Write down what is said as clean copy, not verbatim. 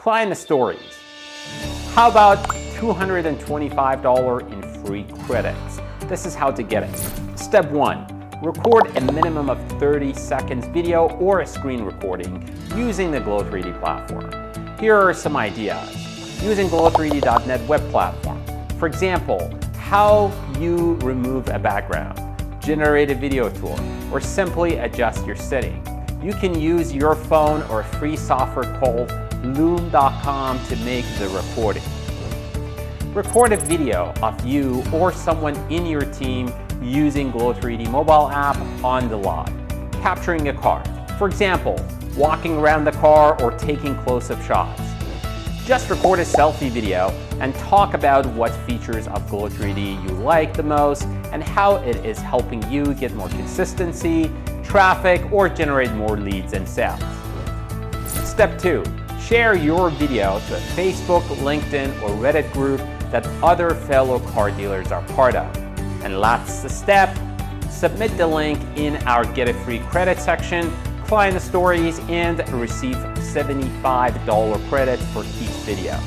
Client stories. How about $225 in free credits? This is how to get it. Step 1. Record a minimum of 30 seconds video or a screen recording using the Glow3D platform. Here are some ideas. Using Glow3D.net web platform. For example, how you remove a background, generate a video tool, or simply adjust your setting. You can use your phone or free software called loom.com to make the recording. Record a video of you or someone in your team using Glow3D mobile app on the lot, capturing a car. For example, walking around the car or taking close-up shots. Just record a selfie video and talk about what features of Glow3D you like the most and how it is helping you get more consistency, traffic, or generate more leads and sales. Step 2. Share your video to a Facebook, LinkedIn, or Reddit group that other fellow car dealers are part of. And last step, submit the link in our Get a Free Credit section, client stories, and receive $75 credit for each video.